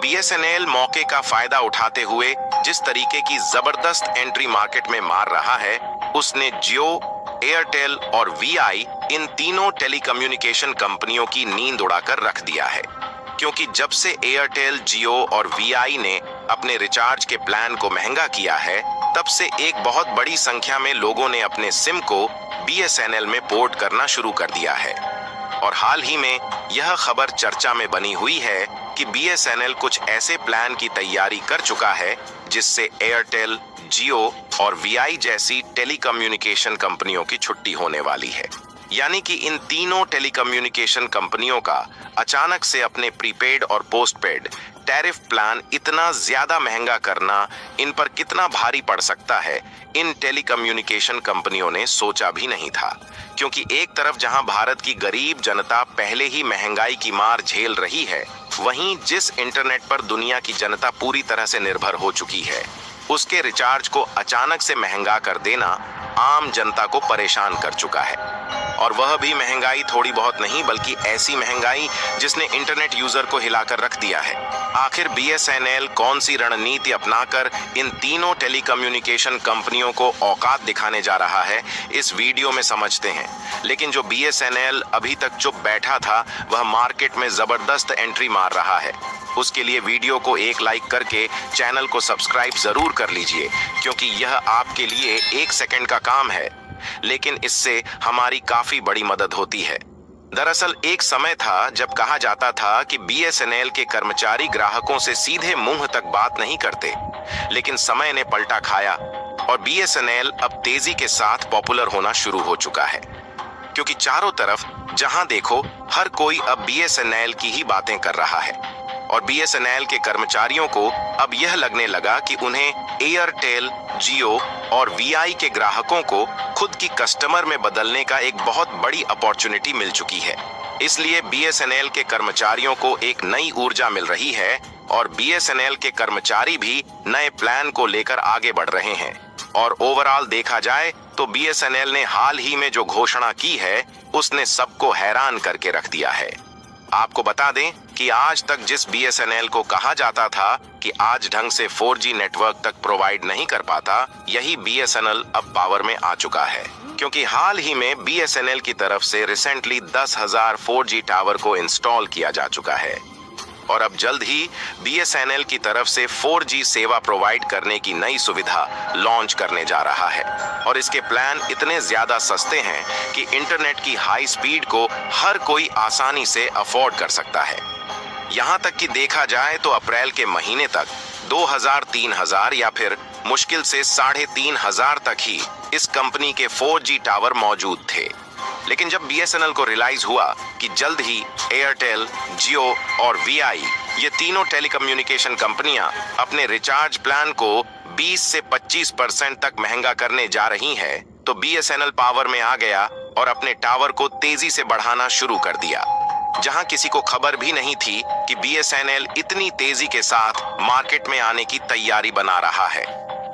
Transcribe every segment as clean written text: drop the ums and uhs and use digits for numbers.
BSNL मौके का फायदा उठाते हुए जिस तरीके की जबरदस्त एंट्री मार्केट में मार रहा है, उसने जियो, एयरटेल और वीआई इन तीनों टेलीकम्युनिकेशन कंपनियों की नींद उड़ाकर रख दिया है। क्योंकि जब से एयरटेल, जियो और वीआई ने अपने रिचार्ज के प्लान को महंगा किया है, तब से एक बहुत बड़ी संख्या में लोगों ने अपने सिम को बीएसएनएल में पोर्ट करना शुरू कर दिया है। और हाल ही में यह खबर चर्चा में बनी हुई है कि बीएसएनएल कुछ ऐसे प्लान की तैयारी कर चुका है जिससे एयरटेल, जियो और वीआई जैसी टेलीकम्युनिकेशन कंपनियों की छुट्टी होने वाली है। यानी कि इन तीनों टेलीकम्युनिकेशन कंपनियों का अचानक से अपने प्रीपेड और पोस्टपेड टैरिफ प्लान इतना ज्यादा महंगा करना इन पर कितना भारी पड़ सकता है, इन टेलीकम्युनिकेशन कंपनियों ने सोचा भी नहीं था। क्योंकि एक तरफ जहां भारत की गरीब जनता पहले ही महंगाई की मार झेल रही है, वहीं जिस इंटरनेट पर दुनिया की जनता पूरी तरह से निर्भर हो चुकी है, उसके रिचार्ज को अचानक से महंगा कर देना आम जनता को परेशान कर चुका है। और वह भी महंगाई थोड़ी बहुत नहीं, बल्कि ऐसी महंगाई जिसने इंटरनेट यूजर को हिलाकर रख दिया है। आखिर बीएसएनएल कौन सी रणनीति अपनाकर इन तीनों टेलीकम्युनिकेशन कंपनियों को औकात दिखाने जा रहा है, इस वीडियो में समझते हैं। लेकिन जो बीएसएनएल अभी तक चुप बैठा था, वह मार्केट में जबरदस्त एंट्री मार रहा है। उसके लिए वीडियो को एक लाइक करके चैनल को सब्सक्राइब जरूर कर लीजिए, क्योंकि यह आपके लिए 1 सेकंड का काम है, लेकिन इससे हमारी काफी बड़ी मदद होती है। दरअसल एक समय था जब कहा जाता था कि बीएसएनएल के कर्मचारी ग्राहकों से सीधे मुंह तक बात नहीं करते, लेकिन समय ने पलटा खाया और बीएसएनएल अब तेजी के साथ पॉपुलर होना शुरू हो चुका है। क्योंकि चारों तरफ जहां देखो हर कोई अब बीएसएनएल की ही बातें कर रहा है। और बीएसएनएल के कर्मचारियों को अब यह लगने लगा कि उन्हें एयरटेल, जियो और वीआई के ग्राहकों को खुद की कस्टमर में बदलने का एक बहुत बड़ी अपॉर्चुनिटी मिल चुकी है। इसलिए बीएसएनएल के कर्मचारियों को एक नई ऊर्जा मिल रही है और बीएसएनएल के कर्मचारी भी नए प्लान को लेकर आगे बढ़ रहे हैं। और ओवरऑल देखा जाए तो बीएसएनएल ने हाल ही में जो घोषणा की है, उसने सबको हैरान करके रख दिया है। आपको बता दें कि आज तक जिस बीएसएनएल को कहा जाता था कि आज ढंग से 4G नेटवर्क तक प्रोवाइड नहीं कर पाता, यही बीएसएनएल अब पावर में आ चुका है। क्योंकि हाल ही में बीएसएनएल की तरफ से रिसेंटली 10,000 4G टावर को इंस्टॉल किया जा चुका है। और अब जल्द ही बीएसएनएल की तरफ से 4G सेवा प्रोवाइड करने की नई सुविधा लॉन्च करने जा रहा है। और इसके प्लान इतने ज्यादा सस्ते हैं कि इंटरनेट की हाई स्पीड को हर कोई आसानी से अफोर्ड कर सकता है। यहाँ तक कि देखा जाए तो अप्रैल के महीने तक 2,000, 3,000 या फिर मुश्किल से 3,500 तक ही इस कंपनी के 4G टावर मौजूद थे। लेकिन जब बीएसएनएल को रियलाइज हुआ कि जल्द ही एयरटेल, जियो और वीआई, ये तीनों टेलीकम्युनिकेशन कंपनियां अपने रिचार्ज प्लान को 20 से 25% तक महंगा करने जा रही हैं, तो बीएसएनएल पावर में आ गया और अपने टावर को तेजी से बढ़ाना शुरू कर दिया। जहां किसी को खबर भी नहीं थी कि बीएसएनएल इतनी तेजी के साथ मार्केट में आने की तैयारी बना रहा है।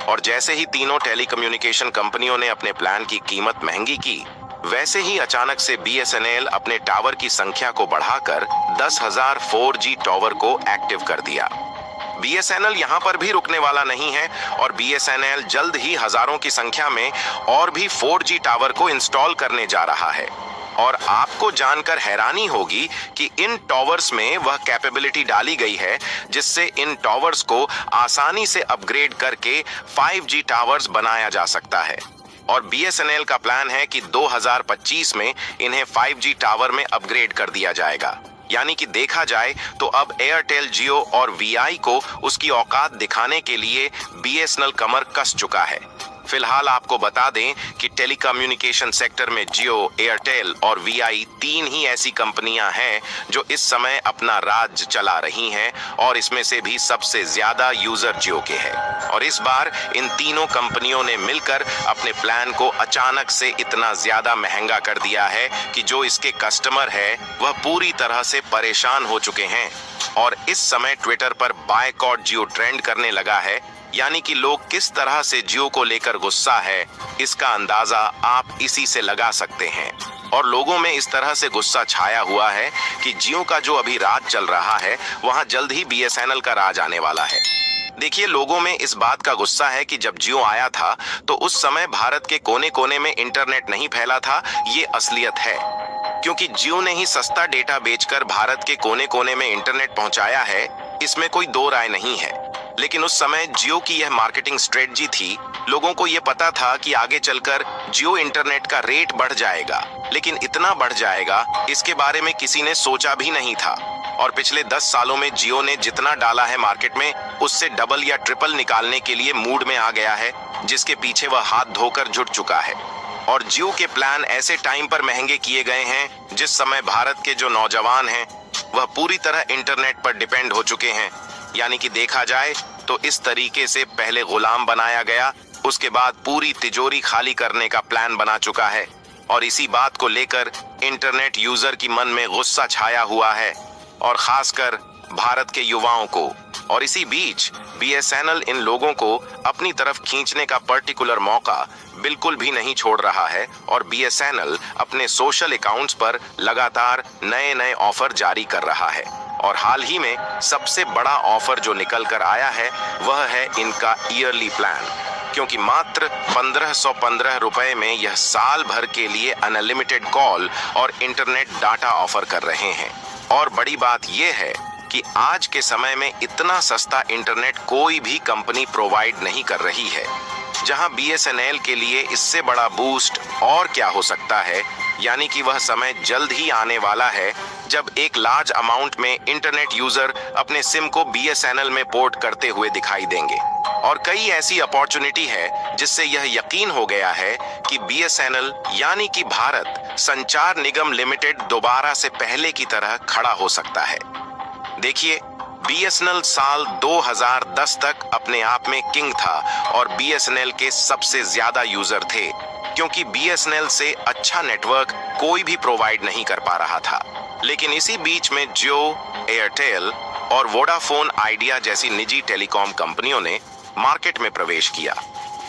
और जैसे ही तीनों टेलीकम्युनिकेशन कंपनियों ने अपने प्लान की कीमत महंगी की, वैसे ही अचानक से बीएसएनएल अपने टावर की संख्या को बढ़ाकर 10,000 4G टावर को एक्टिव कर दिया। बीएसएनएल यहां पर भी रुकने वाला नहीं है और बीएसएनएल जल्द ही हजारों की संख्या में और भी 4G टावर को इंस्टॉल करने जा रहा है। और आपको जानकर हैरानी होगी कि इन टावर्स में वह कैपेबिलिटी डाली गई है जिससे इन टावर्स को आसानी से अपग्रेड करके 5G टावर्स बनाया जा सकता है। और बीएसएनएल का प्लान है कि 2025 में इन्हें 5G टावर में अपग्रेड कर दिया जाएगा। यानी कि देखा जाए तो अब एयरटेल, जियो और वीआई को उसकी औकात दिखाने के लिए बीएसएनएल कमर कस चुका है। फिलहाल आपको बता दें कि टेलीकम्युनिकेशन सेक्टर में जियो, एयरटेल और वीआई 3 ही ऐसी कंपनियां हैं जो इस समय अपना राज चला रही हैं और इसमें से भी सबसे ज्यादा यूजर जियो के हैं। और इस बार इन तीनों कंपनियों ने मिलकर अपने प्लान को अचानक से इतना ज्यादा महंगा कर दिया है कि जो इसके कस्टमर है वह पूरी तरह से परेशान हो चुके हैं। और इस समय ट्विटर पर बायकॉट जियो ट्रेंड करने लगा है। यानी कि लोग किस तरह से जियो को लेकर गुस्सा है, इसका अंदाजा आप इसी से लगा सकते हैं। और लोगों में इस तरह से गुस्सा छाया हुआ है कि जियो का जो अभी राज चल रहा है वहां जल्द ही बीएसएनएल का राज आने वाला है। देखिए, लोगों में इस बात का गुस्सा है कि जब जियो आया था तो उस समय भारत के कोने कोने में इंटरनेट नहीं फैला था। ये असलियत है, क्योंकि जियो ने ही सस्ता डेटा बेचकर भारत के कोने कोने में इंटरनेट पहुंचाया है, इसमें कोई दो राय नहीं है। लेकिन उस समय जियो की यह मार्केटिंग स्ट्रेटजी थी। लोगों को यह पता था कि आगे चलकर जियो इंटरनेट का रेट बढ़ जाएगा, लेकिन इतना बढ़ जाएगा इसके बारे में किसी ने सोचा भी नहीं था। और पिछले 10 सालों में जियो ने जितना डाला है मार्केट में, उससे डबल या ट्रिपल निकालने के लिए मूड में आ गया है, जिसके पीछे वह हाथ धोकर जुट चुका है। और जियो के प्लान ऐसे टाइम पर महंगे किए गए हैं जिस समय भारत के जो नौजवान हैं वह पूरी तरह इंटरनेट पर डिपेंड हो चुके हैं। यानी कि देखा जाए तो इस तरीके से पहले गुलाम बनाया गया, उसके बाद पूरी तिजोरी खाली करने का प्लान बना चुका है। और इसी बात को लेकर इंटरनेट यूजर की मन में गुस्सा छाया हुआ है, और खासकर भारत के युवाओं को। और इसी बीच बीएसएनएल इन लोगों को अपनी तरफ खींचने का पर्टिकुलर मौका बिल्कुल भी नहीं छोड़ रहा है। और बीएसएनएल अपने सोशल अकाउंट्स पर लगातार नए नए ऑफर जारी कर रहा है। और हाल ही में सबसे बड़ा ऑफर जो निकल कर आया है वह है इनका ईयरली प्लान, क्योंकि मात्र 1515 रुपए में यह साल भर के लिए अनलिमिटेड कॉल और इंटरनेट डाटा ऑफर कर रहे हैं। और बड़ी बात यह है कि आज के समय में इतना सस्ता इंटरनेट कोई भी कंपनी प्रोवाइड नहीं कर रही है। जहां बीएसएनएल के लिए इससे बड़ा बूस्ट और क्या हो सकता है। यानी कि वह समय जल्द ही आने वाला है जब एक लार्ज अमाउंट में इंटरनेट यूजर अपने सिम को बीएसएनएल में पोर्ट करते हुए दिखाई देंगे। और कई ऐसी अपॉर्चुनिटी है जिससे यह यकीन हो गया है कि बीएसएनएल यानी कि भारत संचार निगम लिमिटेड दोबारा से पहले की तरह खड़ा हो सकता है। देखिए, बीएसएनएल साल 2010 तक अपने आप में किंग था और बीएसएनएल के सबसे ज्यादा यूजर थे, क्योंकि बीएसएनएल से अच्छा नेटवर्क कोई भी प्रोवाइड नहीं कर पा रहा था। लेकिन इसी बीच में जियो, एयरटेल और वोडाफोन आइडिया जैसी निजी टेलीकॉम कंपनियों ने मार्केट में प्रवेश किया,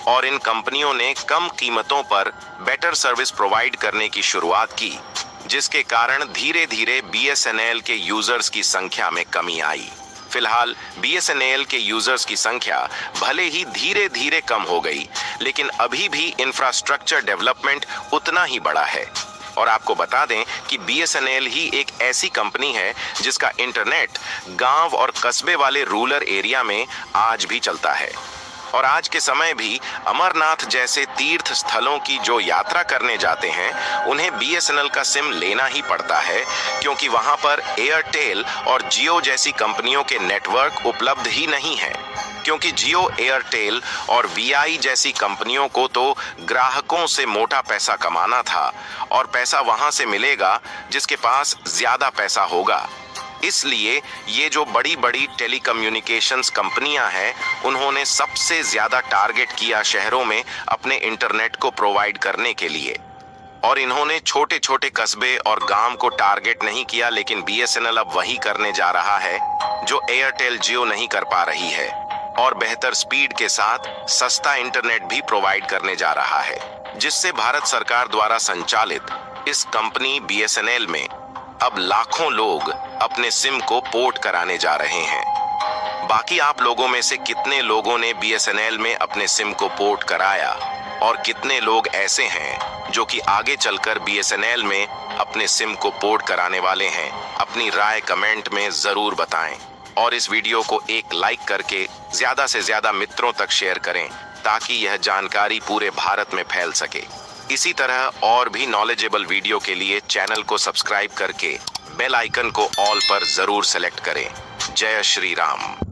और इन कंपनियों ने कम कीमतों पर बेटर सर्विस प्रोवाइड करने की शुरुआत की, जिसके कारण धीरे धीरे बीएसएनएल के यूजर्स की संख्या में कमी आई। फिलहाल बीएसएनएल के यूजर्स की संख्या भले ही धीरे धीरे कम हो गई, लेकिन अभी भी इंफ्रास्ट्रक्चर डेवलपमेंट उतना ही बड़ा है। और आपको बता दें कि बीएसएनएल ही एक ऐसी कंपनी है जिसका इंटरनेट गांव और कस्बे वाले रूरल एरिया में आज भी चलता है। और आज के समय भी अमरनाथ जैसे तीर्थ स्थलों की जो यात्रा करने जाते हैं उन्हें बीएसएनएल का सिम लेना ही पड़ता है, क्योंकि वहां पर एयरटेल और जियो जैसी कंपनियों के नेटवर्क उपलब्ध ही नहीं है। क्योंकि जियो, एयरटेल और वीआई जैसी कंपनियों को तो ग्राहकों से मोटा पैसा कमाना था, और पैसा वहां से मिलेगा जिसके पास ज्यादा पैसा होगा। इसलिए ये जो बड़ी बड़ी टेलीकम्युनिकेशंस कंपनियां हैं उन्होंने सबसे ज्यादा टारगेट किया शहरों में अपने इंटरनेट को प्रोवाइड करने के लिए। और इन्होंने छोटे छोटे कस्बे और गांव को टारगेट नहीं किया, लेकिन बीएसएनएल अब वही करने जा रहा है जो एयरटेल, जियो नहीं कर पा रही है, और बेहतर स्पीड के साथ सस्ता इंटरनेट भी प्रोवाइड करने जा रहा है, जिससे भारत सरकार द्वारा संचालित इस कंपनी बीएसएनएल में अब लाखों लोग अपने सिम को पोर्ट कराने जा रहे हैं। बाकी आप लोगों में से कितने लोगों ने बीएसएनएल में अपने सिम को पोर्ट कराया, और कितने लोग ऐसे हैं जो कि आगे चलकर बीएसएनएल में अपने सिम को पोर्ट कराने वाले हैं? अपनी राय कमेंट में जरूर बताएं, और इस वीडियो को एक लाइक करके ज्यादा से ज्यादा मित्रों तक शेयर करें, ताकि यह जानकारी पूरे भारत में फैल सके। इसी तरह और भी नॉलेजेबल वीडियो के लिए चैनल को सब्सक्राइब करके बेल आइकन को ऑल पर जरूर सेलेक्ट करें। जय श्री राम।